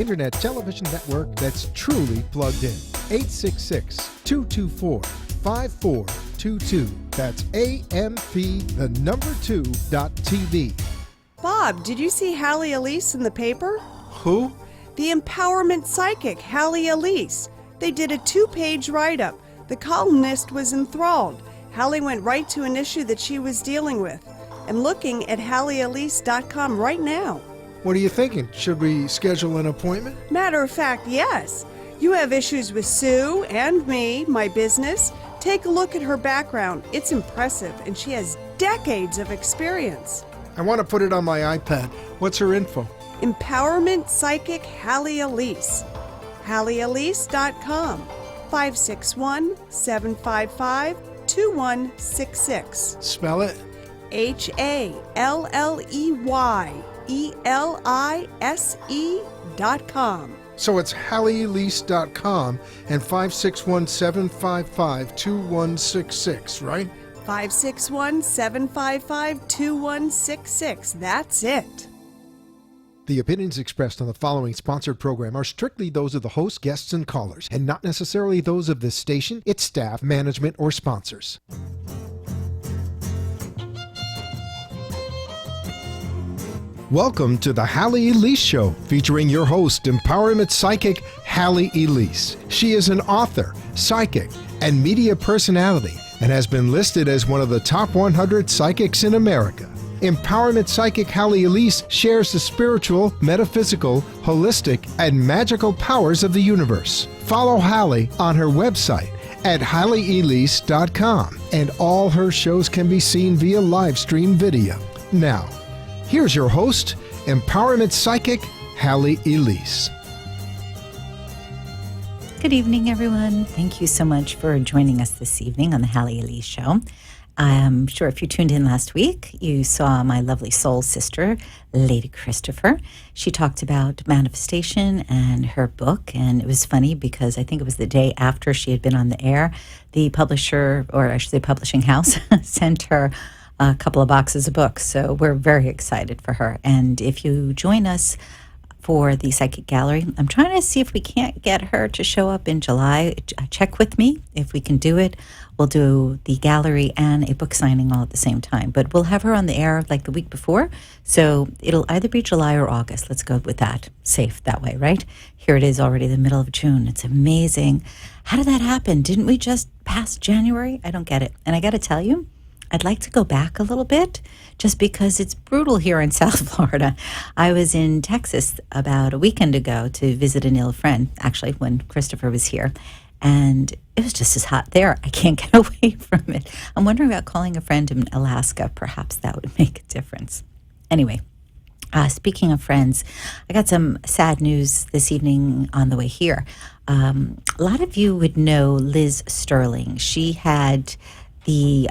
Internet television network that's truly plugged in. 866-224-5422. That's AMP2.TV. Bob, did you see Halley Elise in the paper? Who? The empowerment psychic, Halley Elise. They did a 2-page write-up. The columnist was enthralled. Halley went right to an issue that she was dealing with. I'm looking at HalleyElise.com right now. What are you thinking? Should we schedule an appointment? Matter of fact, yes. You have issues with Sue and me, my business. Take a look at her background. It's impressive, and she has decades of experience. I want to put it on my iPad. What's her info? Empowerment Psychic Halley Elise. HalleyElise.com. 561-755-2166. Spell it. HalleyElise.com. So it's HalleyElise.com and 561-755-2166, right? 561-755-2166. That's it. The opinions expressed on the following sponsored program are strictly those of the host, guests, and callers, and not necessarily those of this station, its staff, management, or sponsors. Welcome to the Halley Elise Show, featuring your host, empowerment psychic Halley Elise. She is an author, psychic, and media personality, and has been listed as one of the top 100 psychics in America. Empowerment psychic Halley Elise shares the spiritual, metaphysical, holistic, and magical powers of the universe. Follow Halley on her website at HalleyElise.com, and all her shows can be seen via live stream video. Now, here's your host, empowerment psychic Halley Elise. Good evening, everyone. Thank you so much for joining us this evening on the Halley Elise Show. I'm sure if you tuned in last week, you saw my lovely soul sister, Lady Christopher. She talked about manifestation and her book, and it was funny because I think it was the day after she had been on the air, the publisher, or I should say publishing house, sent her a couple of boxes of books. So we're very excited for her. And if you join us for the Psychic Gallery, I'm trying to see if we can't get her to show up in July. Check with me if we can do it. We'll do the gallery and a book signing all at the same time. But we'll have her on the air like the week before. So it'll either be July or August. Let's go with that. Safe that way, right? Here it is already the middle of June. It's amazing. How did that happen? Didn't we just pass January? I don't get it. And I got to tell you, I'd like to go back a little bit just because it's brutal here in South Florida. I was in Texas about a weekend ago to visit an ill friend, actually, when Christopher was here. And it was just as hot there. I can't get away from it. I'm wondering about calling a friend in Alaska. Perhaps that would make a difference. Anyway, speaking of friends, I got some sad news this evening on the way here. A lot of you would know Liz Sterling. She had the...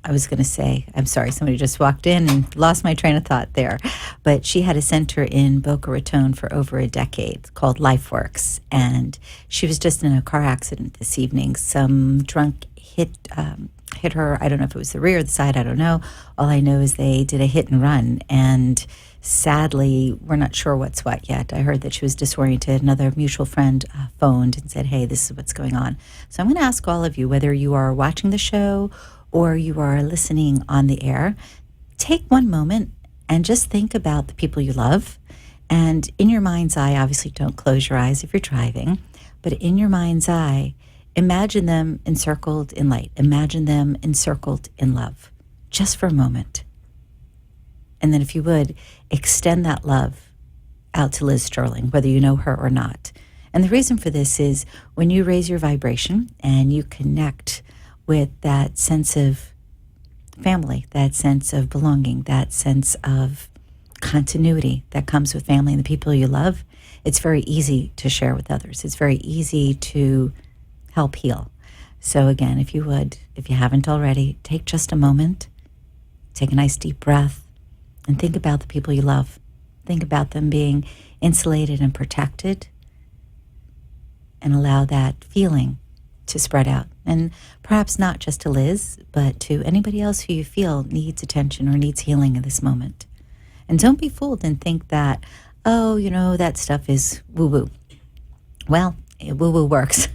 I was going to say, I'm sorry, somebody just walked in and lost my train of thought there. But she had a center in Boca Raton for over a decade called LifeWorks. And she was just in a car accident this evening. Some drunk hit her. I don't know if it was the rear or the side. I don't know. All I know is they did a hit and run. And sadly, we're not sure what's what yet. I heard that she was disoriented. Another mutual friend phoned and said, hey, this is what's going on. So I'm going to ask all of you, whether you are watching the show or you are listening on the air, take one moment and just think about the people you love. And in your mind's eye, obviously don't close your eyes if you're driving, but in your mind's eye, imagine them encircled in light. Imagine them encircled in love, just for a moment. And then if you would, extend that love out to Liz Sterling, whether you know her or not. And the reason for this is when you raise your vibration and you connect with that sense of family, that sense of belonging, that sense of continuity that comes with family and the people you love, it's very easy to share with others. It's very easy to help heal. So again, if you would, if you haven't already, take just a moment, take a nice deep breath, and think about the people you love. Think about them being insulated and protected, and allow that feeling to spread out. And perhaps not just to Liz, but to anybody else who you feel needs attention or needs healing in this moment. And don't be fooled and think that oh, that stuff is woo-woo. Well, woo-woo works.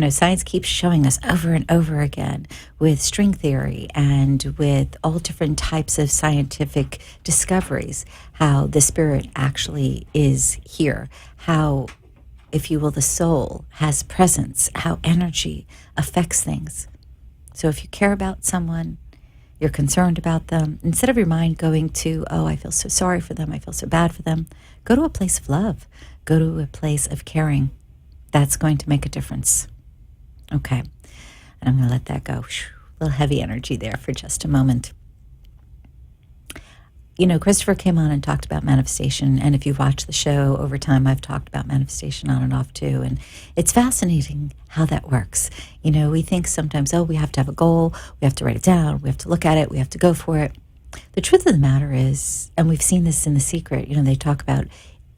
Science keeps showing us over and over again with string theory and with all different types of scientific discoveries how the spirit actually is here, how, if you will, the soul has presence, how energy affects things. So if you care about someone, you're concerned about them, instead of your mind going to, oh, I feel so sorry for them, I feel so bad for them, go to a place of love, go to a place of caring. That's going to make a difference. Okay, and I'm going to let that go. A little heavy energy there for just a moment. Christopher came on and talked about manifestation, and if you've watched the show over time, I've talked about manifestation on and off too, and it's fascinating how that works. We think sometimes, oh, we have to have a goal, we have to write it down, we have to look at it, we have to go for it. The truth of the matter is, and we've seen this in The Secret, they talk about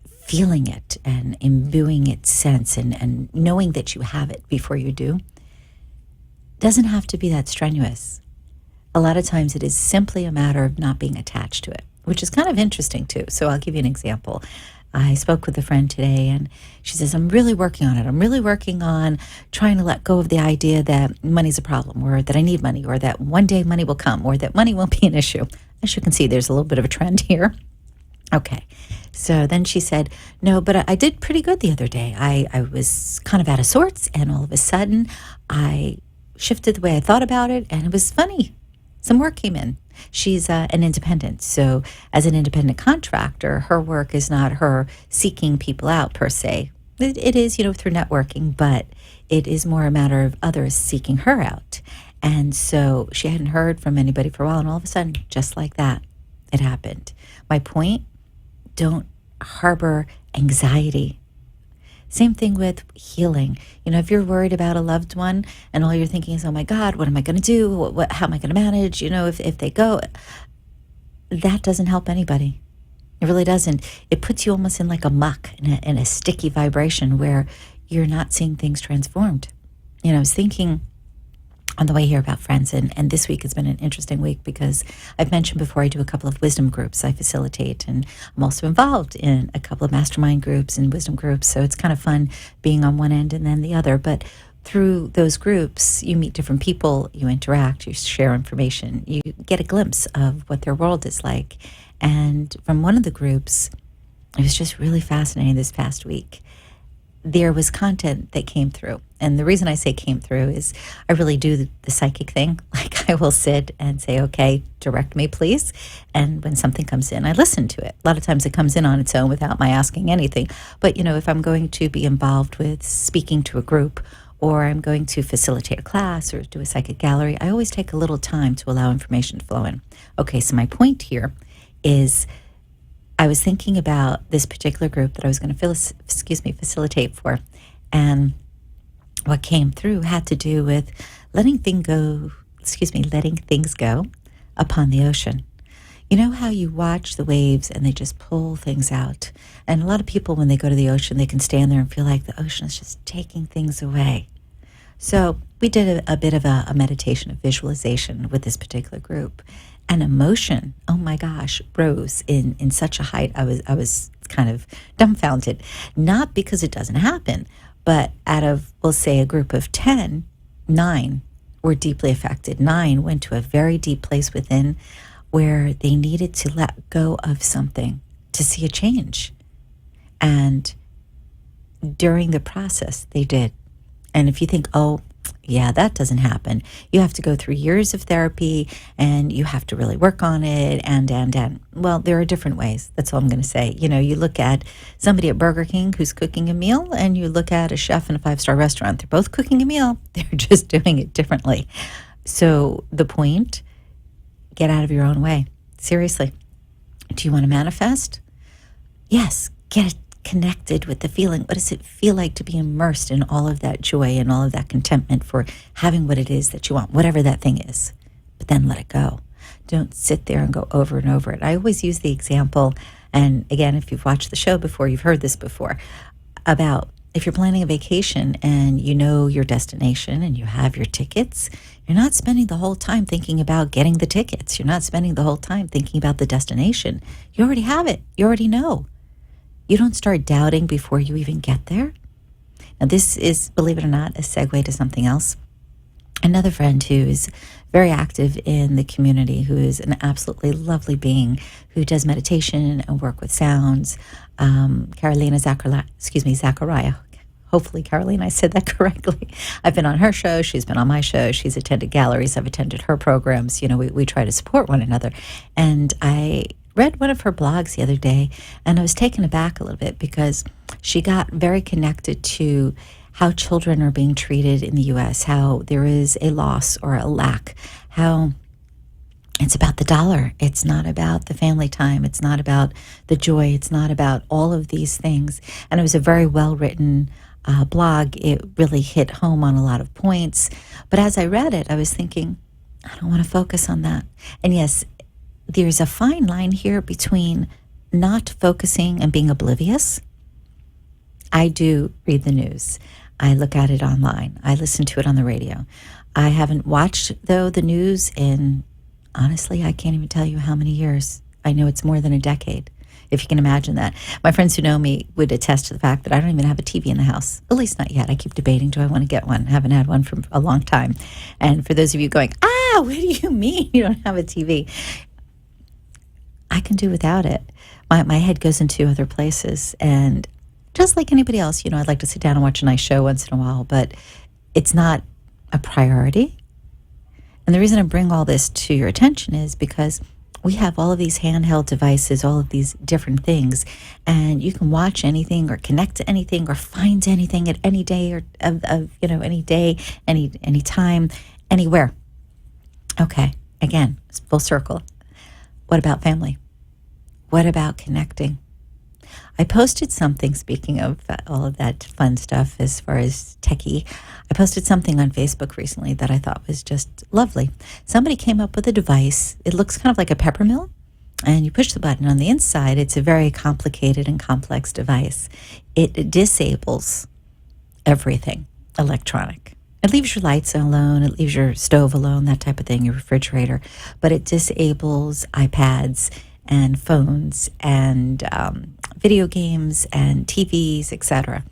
feeling it and imbuing its sense and knowing that you have it before you do. Doesn't have to be that strenuous. A lot of times it is simply a matter of not being attached to it, which is kind of interesting too. So I'll give you an example. I spoke with a friend today and she says, I'm really working on it. I'm really working on trying to let go of the idea that money's a problem, or that I need money, or that one day money will come, or that money won't be an issue. As you can see, there's a little bit of a trend here. Okay. So then she said, no, but I did pretty good the other day. I was kind of out of sorts, and all of a sudden I shifted the way I thought about it, and it was funny. Some work came in. She's an independent. So as an independent contractor, her work is not her seeking people out per se. It is, through networking, but it is more a matter of others seeking her out. And so she hadn't heard from anybody for a while, and all of a sudden, just like that, it happened. My point, don't harbor anxiety. Same thing with healing. If you're worried about a loved one and all you're thinking is, oh my God, what am I going to do? How am I going to manage? If they go, that doesn't help anybody. It really doesn't. It puts you almost in like a muck, in a sticky vibration where you're not seeing things transformed. I was thinking on the way here about friends, and this week has been an interesting week because I've mentioned before I do a couple of wisdom groups I facilitate, and I'm also involved in a couple of mastermind groups and wisdom groups, so it's kind of fun being on one end and then the other. But through those groups, you meet different people, you interact, you share information, you get a glimpse of what their world is like. And from one of the groups, it was just really fascinating this past week. There was content that came through. And the reason I say came through is I really do the psychic thing. Like I will sit and say, okay, direct me, please. And when something comes in, I listen to it. A lot of times it comes in on its own without my asking anything. But, if I'm going to be involved with speaking to a group, or I'm going to facilitate a class or do a psychic gallery, I always take a little time to allow information to flow in. Okay, so my point here is I was thinking about this particular group that I was going to facilitate for, and what came through had to do with letting things go upon the ocean. You know how you watch the waves and they just pull things out, and a lot of people, when they go to the ocean, they can stand there and feel like the ocean is just taking things away. So we did a bit of a meditation of visualization with this particular group. And emotion, oh my gosh, rose in such a height. I was kind of dumbfounded. Not because it doesn't happen, but out of, we'll say, a group of 10, 9 were deeply affected. 9 went to a very deep place within where they needed to let go of something to see a change. And during the process, they did. And if you think, oh, yeah, that doesn't happen. You have to go through years of therapy and you have to really work on it and. Well, there are different ways. That's all I'm going to say. You look at somebody at Burger King who's cooking a meal, and you look at a chef in a 5-star restaurant. They're both cooking a meal. They're just doing it differently. So the point, get out of your own way. Seriously. Do you want to manifest? Yes, get it connected with the feeling. What does it feel like to be immersed in all of that joy and all of that contentment for having what it is that you want, whatever that thing is? But then let it go. Don't sit there and go over and over it. I always use the example, and again, if you've watched the show before, you've heard this before, about if you're planning a vacation and you know your destination and you have your tickets, you're not spending the whole time thinking about getting the tickets. You're not spending the whole time thinking about the destination. You already have it. You already know. you don't start doubting before you even get there. Now, this is, believe it or not, a segue to something else. Another friend who is very active in the community, who is an absolutely lovely being, who does meditation and work with sounds, Zachariah. Hopefully, Carolina, I said that correctly. I've been on her show. She's been on my show. She's attended galleries. I've attended her programs. We try to support one another. And I read one of her blogs the other day, and I was taken aback a little bit because she got very connected to how children are being treated in the U.S., how there is a loss or a lack, how it's about the dollar. It's not about the family time. It's not about the joy. It's not about all of these things. And it was a very well-written blog. It really hit home on a lot of points. But as I read it, I was thinking, I don't want to focus on that. And yes, there's a fine line here between not focusing and being oblivious. I do read the news. I look at it online. I listen to it on the radio. I haven't watched, though, the news in, honestly, I can't even tell you how many years. I know it's more than a decade, if you can imagine that. My friends who know me would attest to the fact that I don't even have a TV in the house, at least not yet. I keep debating, do I want to get one? I haven't had one for a long time. And for those of you going, what do you mean you don't have a TV? I can do without it. My head goes into other places, and just like anybody else, I'd like to sit down and watch a nice show once in a while, but it's not a priority. And the reason I bring all this to your attention is because we have all of these handheld devices, all of these different things, and you can watch anything or connect to anything or find anything at any day or any day, any time, anywhere. Okay, again, it's full circle. What about family? What about connecting? I posted something, speaking of all of that fun stuff as far as techie, I posted something on Facebook recently that I thought was just lovely. Somebody came up with a device. It looks kind of like a pepper mill, and you push the button on the inside. It's a very complicated and complex device. It disables everything electronic. It leaves your lights alone, it leaves your stove alone, that type of thing, your refrigerator, but it disables iPads and phones and video games and TVs, etc.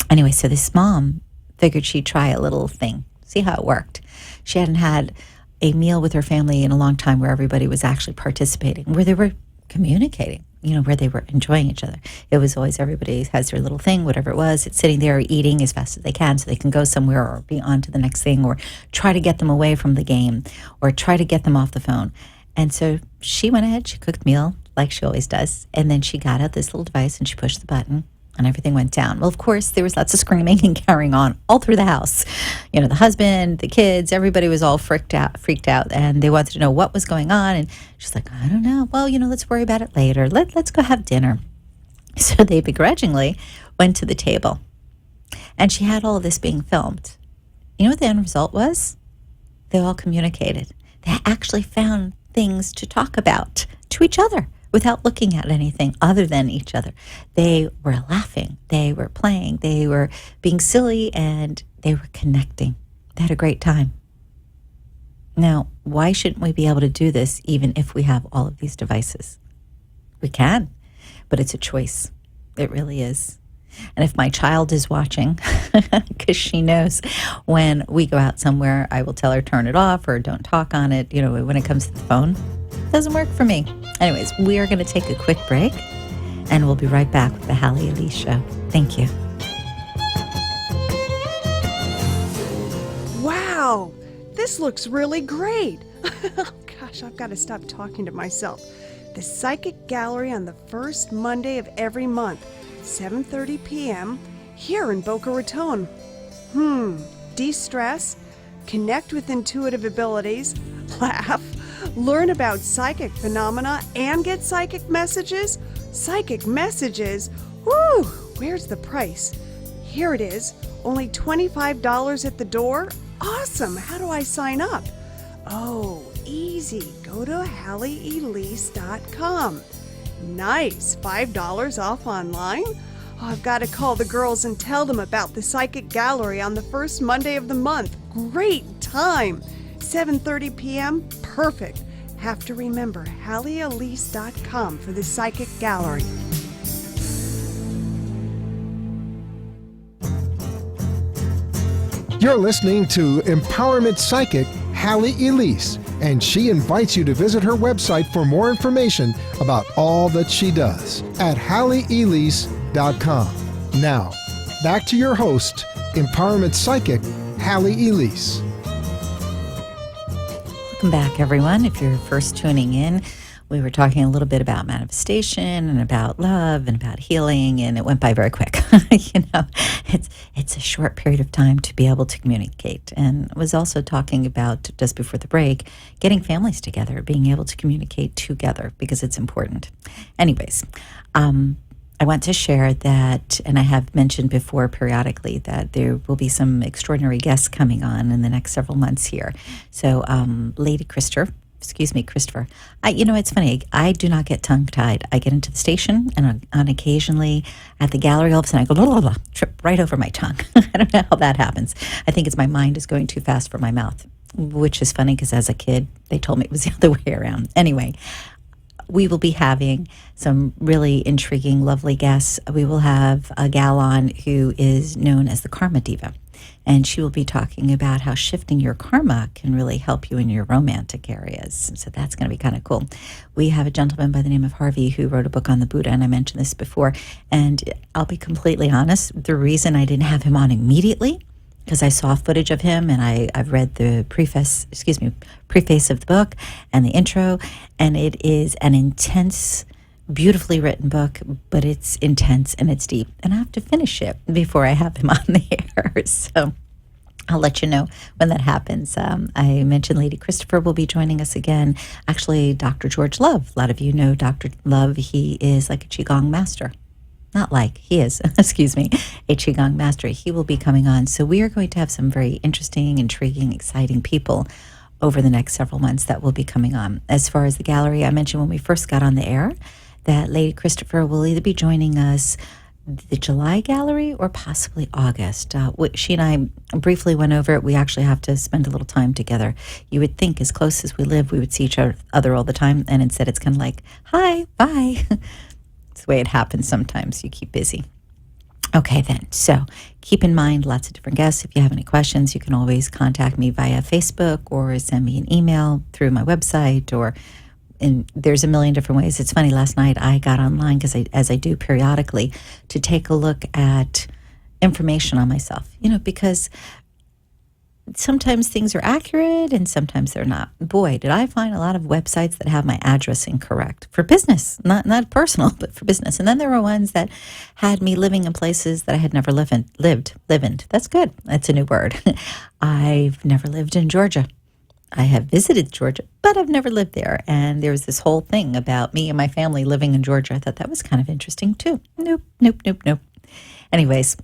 Anyway, so this mom figured she'd try a little thing, see how it worked. She hadn't had a meal with her family in a long time where everybody was actually participating, where they were communicating, where they were enjoying each other. It was always everybody has their little thing, whatever it was. It's sitting there eating as fast as they can so they can go somewhere or be on to the next thing or try to get them away from the game or try to get them off the phone. And so she went ahead, she cooked meal like she always does, and then she got out this little device and she pushed the button and everything went down. Well, of course, there was lots of screaming and carrying on all through the house. The husband, the kids, everybody was all freaked out, and they wanted to know what was going on. And she's like, I don't know. Well, let's worry about it later. Let's go have dinner. So they begrudgingly went to the table, and she had all of this being filmed. You know what the end result was? They all communicated. They actually found things to talk about to each other without looking at anything other than each other. They were laughing, they were playing, they were being silly, and they were connecting. They had a great time. Now, why shouldn't we be able to do this even if we have all of these devices? We can, but it's a choice. It really is. And if my child is watching, because she knows when we go out somewhere, I will tell her, turn it off or don't talk on it. When it comes to the phone, it doesn't work for me. Anyways, we are going to take a quick break, and we'll be right back with the Halley Elise Show. Thank you. Wow, this looks really great. Oh gosh, I've got to stop talking to myself. The Psychic Gallery on the first Monday of every month. 7:30 p.m. here in Boca Raton. De-stress, connect with intuitive abilities, laugh, learn about psychic phenomena, and get psychic messages? Psychic messages? Woo! Where's the price? Here it is. Only $25 at the door? Awesome! How do I sign up? Oh, easy. Go to HalleyElise.com. Nice. $5 off online? Oh, I've got to call the girls and tell them about the Psychic Gallery on the first Monday of the month. Great time. 7:30 p.m. Perfect. Have to remember HalleyElise.com for the Psychic Gallery. You're listening to Empowerment Psychic Halley Elise, and she invites you to visit her website for more information about all that she does at halleyelise.com. Now, back to your host, Empowerment Psychic Halley Elise. Welcome back, everyone. If you're first tuning in, we were talking a little bit about manifestation and about love and about healing, and it went by very quick. It's a short period of time to be able to communicate. And I was also talking about, just before the break, getting families together, being able to communicate together, because it's important. Anyways, I want to share that, and I have mentioned before periodically, that there will be some extraordinary guests coming on in the next several months here. So Lady Christopher, it's funny, I do not get tongue-tied. I get into the station, and on occasionally at the gallery, all of a sudden I go, blah, blah, blah, trip right over my tongue. I don't know how that happens. I think it's my mind is going too fast for my mouth, which is funny because as a kid, they told me it was the other way around. Anyway, we will be having some really intriguing, lovely guests. We will have a gal on who is known as the Karma Diva, and she will be talking about how shifting your karma can really help you in your romantic areas. So that's going to be kind of cool. We have a gentleman by the name of Harvey who wrote a book on the Buddha, and I mentioned this before. And I'll be completely honest, the reason I didn't have him on immediately, because I saw footage of him, and I've read the preface of the book and the intro, and it is an intense, beautifully written book, but it's intense and it's deep, and I have to finish it before I have him on the air. So I'll let you know when that happens. I mentioned Lady Christopher will be joining us again. Actually, Dr. George Love. A lot of you know Dr. Love. He is like a Qigong master. Not like, he is, a Qigong master. He will be coming on. So we are going to have some very interesting, intriguing, exciting people over the next several months that will be coming on. As far as the gallery, I mentioned when we first got on the air that Lady Christopher will either be joining us the July gallery or possibly August. She and I briefly went over it. We actually have to spend a little time together. You would think as close as we live, we would see each other all the time, and instead it's kind of like, hi, bye. It's the way it happens sometimes. You keep busy. Okay, then. So keep in mind, lots of different guests. If you have any questions, you can always contact me via Facebook or send me an email through my website, and there's a million different ways. It's funny, last night I got online, as I do periodically, to take a look at information on myself, because sometimes things are accurate and sometimes they're not. Boy, did I find a lot of websites that have my address incorrect for business, not personal, but for business. And then there were ones that had me living in places that I had never lived in. That's good. That's a new word. I've never lived in Georgia. I have visited Georgia, but I've never lived there. And there was this whole thing about me and my family living in Georgia. I thought that was kind of interesting too. Nope. Anyways,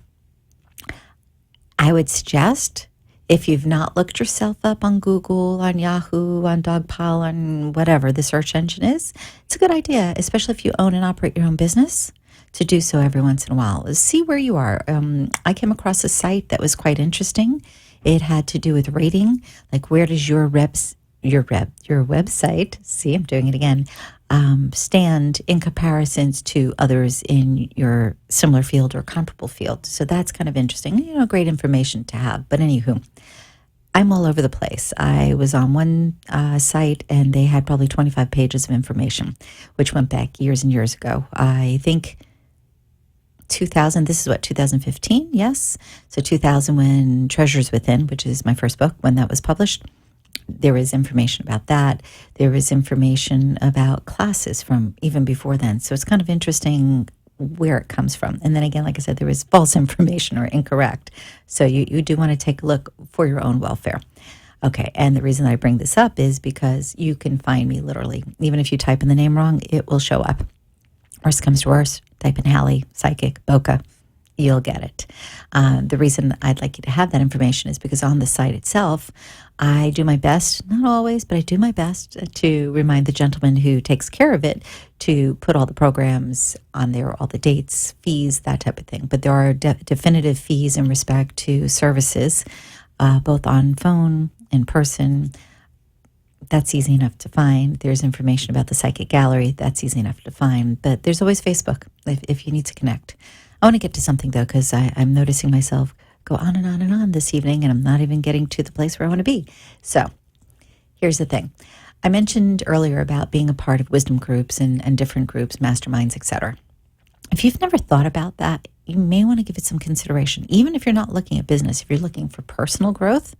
I would suggest, if you've not looked yourself up on Google, on Yahoo, on Dogpile, on whatever the search engine is, it's a good idea, especially if you own and operate your own business, to do so every once in a while. See where you are. I came across a site that was quite interesting. It had to do with rating, like where does your website, see, I'm doing it again, stand in comparisons to others in your similar field or comparable field. So that's kind of interesting, great information to have. But anywho, I'm all over the place. I was on one site and they had probably 25 pages of information, which went back years and years ago. I think 2000, this is 2015, yes? So 2000, when Treasures Within, which is my first book, when that was published, there was information about that. There was information about classes from even before then. So it's kind of interesting where it comes from. And then again, like I said, there was false information or incorrect. So you do want to take a look for your own welfare. Okay, and the reason I bring this up is because you can find me literally. Even if you type in the name wrong, it will show up. Worst comes to worst, type in Halley, Psychic, Boca, you'll get it. The reason I'd like you to have that information is because on the site itself, I do my best, not always, but I do my best to remind the gentleman who takes care of it to put all the programs on there, all the dates, fees, that type of thing. But there are definitive fees in respect to services, both on phone, in person. That's easy enough to find. There's information about the Psychic Gallery. That's easy enough to find. But there's always Facebook if you need to connect. I want to get to something, though, because I'm noticing myself go on and on and on this evening, and I'm not even getting to the place where I want to be. So here's the thing. I mentioned earlier about being a part of wisdom groups and different groups, masterminds, etc. If you've never thought about that, you may want to give it some consideration. Even if you're not looking at business, if you're looking for personal growth,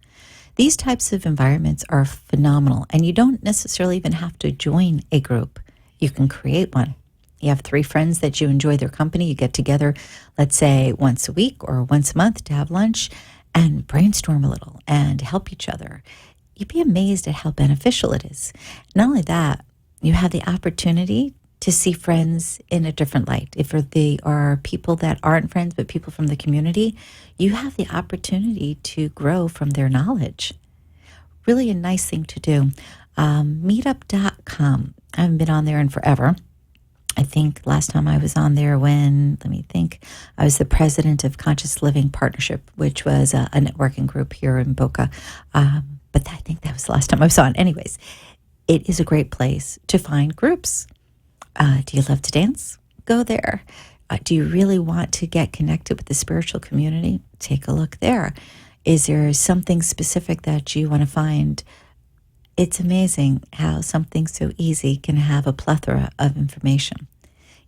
these types of environments are phenomenal. And you don't necessarily even have to join a group. You can create one. You have 3 friends that you enjoy their company. You get together, let's say, once a week or once a month to have lunch and brainstorm a little and help each other. You'd be amazed at how beneficial it is. Not only that, you have the opportunity to see friends in a different light. If they are people that aren't friends, but people from the community, you have the opportunity to grow from their knowledge. Really a nice thing to do. Meetup.com. I haven't been on there in forever. I think last time I was on there I was the president of Conscious Living Partnership, which was a networking group here in Boca. But I think that was the last time I was on. Anyways, it is a great place to find groups. Do you love to dance? Go there. Do you really want to get connected with the spiritual community? Take a look there. Is there something specific that you want to find? It's amazing how something so easy can have a plethora of information.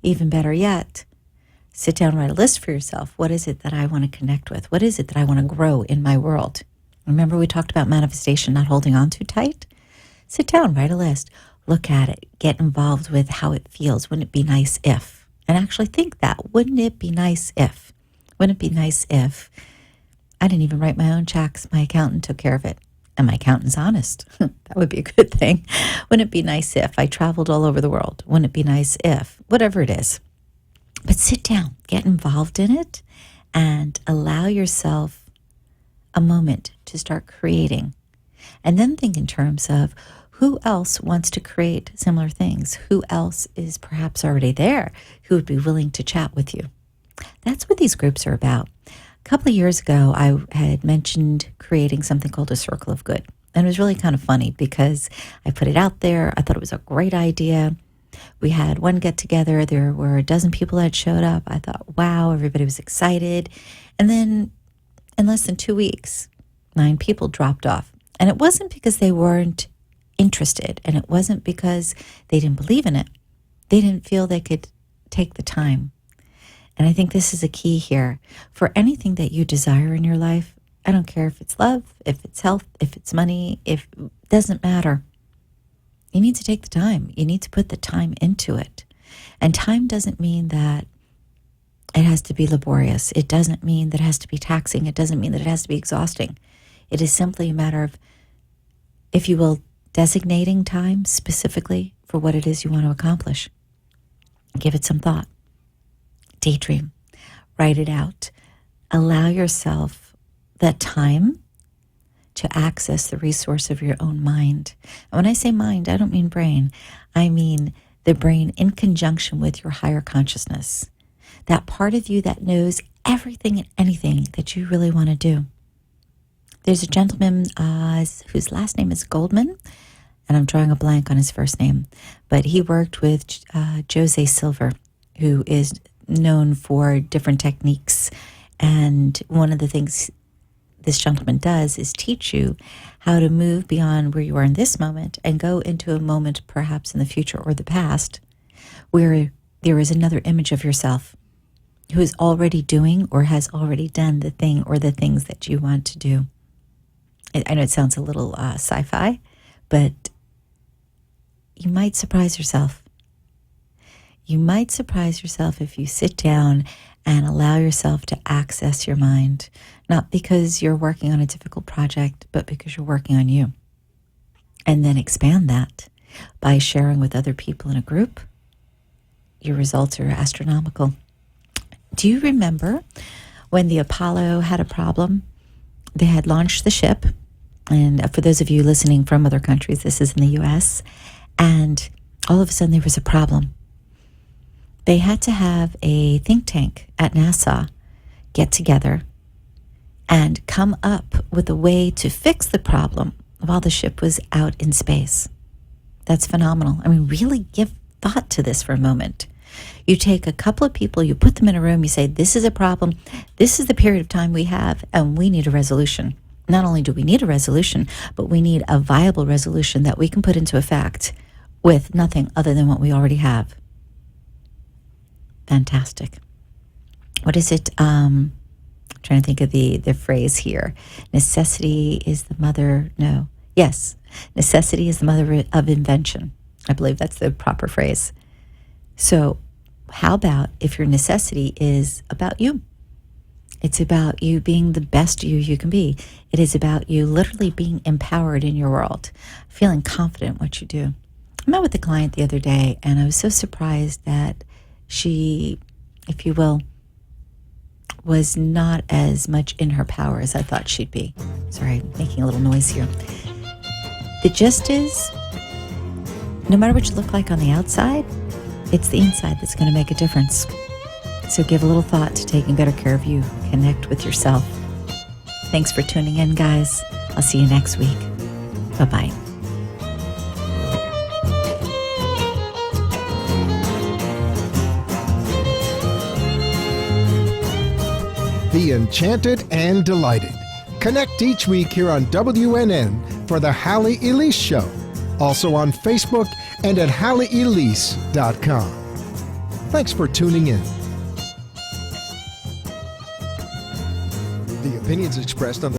Even better yet, sit down and write a list for yourself. What is it that I want to connect with? What is it that I want to grow in my world? Remember we talked about manifestation, not holding on too tight? Sit down, write a list. Look at it. Get involved with how it feels. Wouldn't it be nice if? And actually think that. Wouldn't it be nice if? Wouldn't it be nice if? I didn't even write my own checks. My accountant took care of it. And my accountant's honest. That would be a good thing. Wouldn't it be nice if I traveled all over the world? Wouldn't it be nice if? Whatever it is. But sit down. Get involved in it. And allow yourself a moment to start creating. And then think in terms of who else wants to create similar things? Who else is perhaps already there who would be willing to chat with you? That's what these groups are about. A couple of years ago, I had mentioned creating something called a Circle of Good. And it was really kind of funny because I put it out there. I thought it was a great idea. We had one get together. There were a dozen people that showed up. I thought, wow, everybody was excited. And then in less than 2 weeks, 9 people dropped off. And it wasn't because they weren't interested, and it wasn't because they didn't believe in it. They didn't feel they could take the time. And I think this is a key here. For anything that you desire in your life, I don't care if it's love, if it's health, if it's money, it doesn't matter. You need to take the time. You need to put the time into it. And time doesn't mean that it has to be laborious. It doesn't mean that it has to be taxing. It doesn't mean that it has to be exhausting. It is simply a matter of, if you will, designating time specifically for what it is you want to accomplish. Give it some thought. Daydream. Write it out. Allow yourself that time to access the resource of your own mind. And when I say mind, I don't mean brain. I mean the brain in conjunction with your higher consciousness. That part of you that knows everything and anything that you really want to do. There's a gentleman whose last name is Goldman, and I'm drawing a blank on his first name, but he worked with Jose Silver, who is known for different techniques. And one of the things this gentleman does is teach you how to move beyond where you are in this moment and go into a moment perhaps in the future or the past where there is another image of yourself who is already doing or has already done the thing or the things that you want to do. I know it sounds a little sci-fi, but you might surprise yourself. You might surprise yourself if you sit down and allow yourself to access your mind, not because you're working on a difficult project, but because you're working on you. And then expand that by sharing with other people in a group. Your results are astronomical. Do you remember when the Apollo had a problem? They had launched the ship, and for those of you listening from other countries, this is in the U.S., and all of a sudden there was a problem. They had to have a think tank at NASA get together and come up with a way to fix the problem while the ship was out in space. That's phenomenal. I mean, really give thought to this for a moment. You take a couple of people, you put them in a room, you say, this is a problem, this is the period of time we have, and we need a resolution. Not only do we need a resolution, but we need a viable resolution that we can put into effect with nothing other than what we already have. Fantastic. What is it? I'm trying to think of the phrase here. Necessity is the mother, no. Yes, necessity is the mother of invention. I believe that's the proper phrase. So how about if your necessity is about you? It's about you being the best you can be. It is about you literally being empowered in your world, feeling confident in what you do. I met with a client the other day, and I was so surprised that she, if you will, was not as much in her power as I thought she'd be. Sorry, I'm making a little noise here. The gist is, no matter what you look like on the outside, it's the inside that's going to make a difference. So give a little thought to taking better care of you. Connect with yourself. Thanks for tuning in, guys. I'll see you next week. Bye-bye. Be enchanted and delighted. Connect each week here on WNN for the Halley Elise Show. Also on Facebook and at HalleyElise.com. Thanks for tuning in. The opinions expressed on the